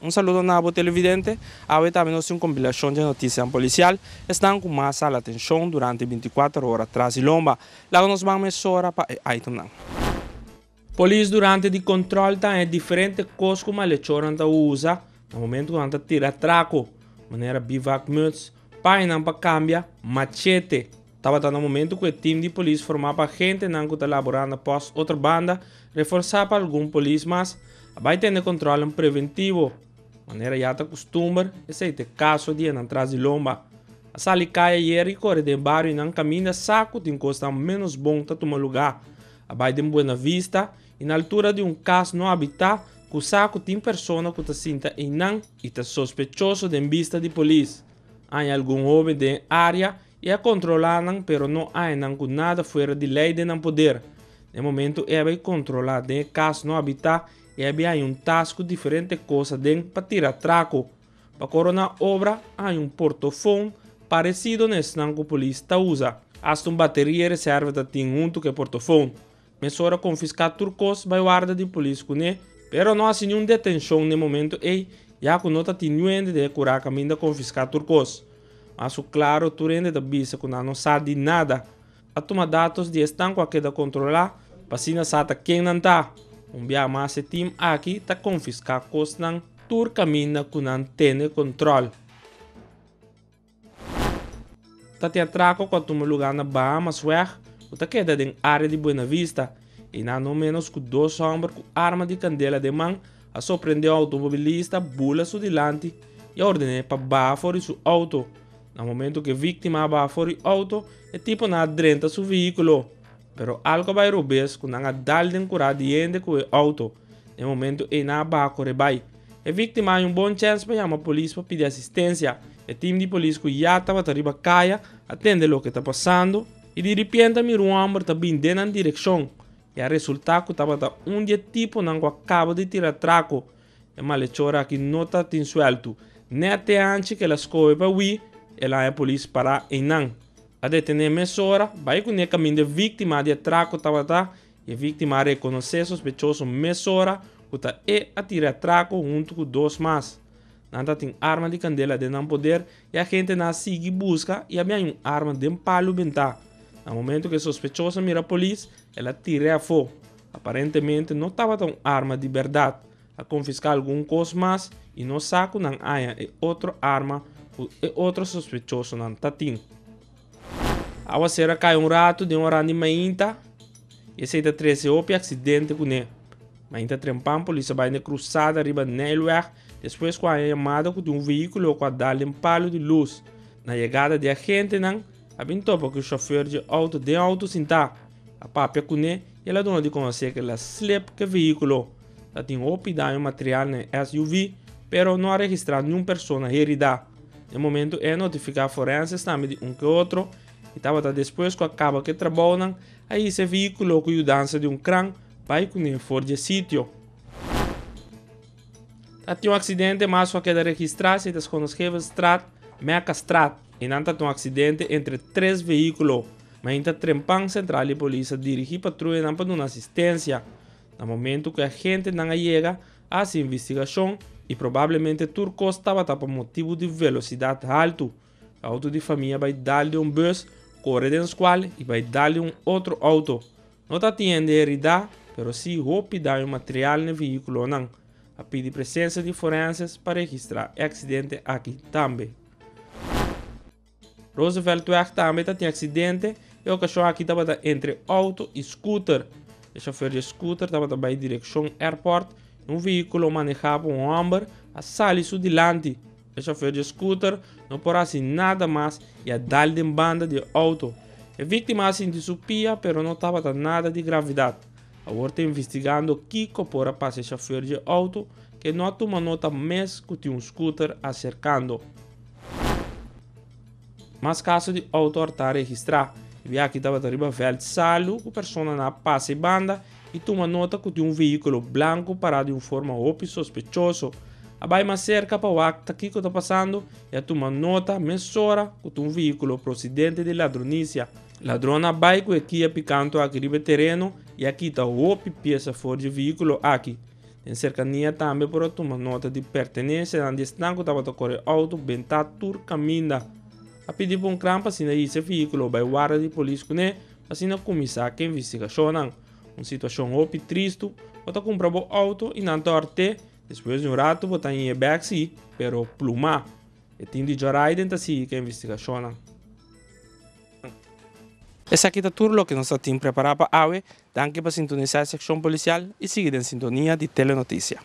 Un saludo a los televidentes. Hoy también una compilación de noticias policial. Están con más a la atención durante 24 horas tras y lomba. La nos van a mejorar para Aitunang. Polis durante il controllo è differente cose come le choranta usa nel momento quando tira traco, maniera bivac muts, poi non cambia machete. Tava no momento que o time de polícia formava gente não que laborando após outra banda, reforçava algum polícia mas vai ter controle preventivo. Maneira já está costumar, esse é o caso de atrás de lomba. A sali cai e corre de bairro e não caminha saco de encosta menos bom para tomar lugar. Abai de Buena Vista e na altura de caso não habitat, que o saco tem pessoa que está sinta e não e está sospechoso de vista de polícia. Há algum homem de área e a controlar, pero não há nada fora de lei de não poder. No momento é vai controlar de caso não habitat e havia tasco diferente coisa para tirar traco. Para coronar obra há portofone parecido nesse que a polícia usa. Hasta bateria reserva da tem junto que portofone. Mesora confiscar turcos vai guarda de polícia com ele, pero não há nenhuma detenção no momento e já que nota tinuende de curar caminho de confiscar turcos. Mas o claro turende da bisa que não sabe de nada. A tomar dados de estanco aqui da controlar, para se não sabe quem não está. Bia mais time aqui tá confiscar coisas não tur caminho que não tem controle. Tá te atraco quando um lugar na Bahamas weg. O queda em área de Buena Vista e não menos que 2 homens com arma de candela de mão a surpreender o automobilista, bula su delante e ordenou para baixar fora seu auto. No momento que a vítima baixar fora o auto, é tipo na adrenta seu veículo. Pero algo vai roubar que não há dal de curar diante com o auto. No momento é na baixar corre vai. A vítima tem bom chance para chamar a polícia para pedir assistência. O time de polícia que já estava arriba caia, atende o que está passando. E de repente mirou um homem está vindo na direção. E o resultado que estava dia tipo não acaba de tirar traco. E malhechora que não está tem suelto. Nem até antes que ela escolhe para o ela é a polícia para e não. A detener mesora, vai com o caminho de vítima de traco estava e a vítima reconhece sospechoso mesora que está a tirar traco junto com 2 mais. Nada tem arma de candela de não poder e a gente não segue busca e havia arma de palo bentar. No momento que a sospechosa mira a polícia, ela tira a fogo. Aparentemente não estava com arma de verdade. A confiscar algum coisa mais e no saco não há outra arma e outro sospechoso não está tendo. A vacera cai rato de rani mainta e se está 13 opi acidente com ele. Mainta trempam, polícia vai na cruzada arriba nele depois com a chamada com veículo com a dar palo de luz. Na chegada de agente não avintou para que o chofer de auto sentar. A papia com ele e ela dona de conhecer que ela slip que veículo. Ela tem opidão material na SUV, pero não ha registrado nenhuma pessoa herida. No momento é notificar forenses também de que outro e estava depois que acaba que trabalham, aí esse veículo com a ajudança de crânio vai com ele fora de sítio. Tem acidente, mas só queda registrar se desconheceu Strat, Meca Strat. E não tem acidente entre 3 veículos. Mas ainda trempam central e polícia dirigir patrulha não para dar assistência. No momento que a gente não chega a essa investigação e provavelmente turco estava por motivo de velocidade alta. O auto de família vai dar-lhe bus, corre da escola e vai dar-lhe outro auto. Não está tendo herida, mas se roupa dar material no veículo não. A pedir presença de forenses para registrar o acidente aqui também. Roosevelt Weg também tem acidente e o cachorro aqui estava entre auto e scooter. O chofer de scooter estava em direção airport e veículo manejava homem a sair su delante. O chofer de scooter não porá assim nada mais e a dar de banda de auto. A vítima sentiu supia, pero não estava nada de gravidade. Agora está investigando o que porá para o chofer de auto que não toma nota mais que tinha scooter acercando. Mas caso de auto está registrado, via aqui estava arriba velho salo, a pessoa na passa e banda e toma nota que tinha veículo branco parado de forma sospechoso. Abai mais cerca para o acta que está passando e toma nota mesora que tinha veículo procedente de ladronícia. Ladrona vai com aqui a picanto aqui no terreno e aqui está o peça fora de veículo aqui. Em cercania também por tomar nota de pertenência onde estão que estava a correr auto bem tá tur caminda. A pedir para crampa assim esse veículo vai guarda de polícia né, assim na começar que investigação não. Uma situação opi triste, bota comprar o auto e não torte, depois de rato bota em backseat, pero pluma. E tem de jorar dentro assim que investigação não. Essa aqui é tudo o que nós temos preparado para hoje. Danke por sintonizar a secção policial e seguir em sintonia de Telenotícia.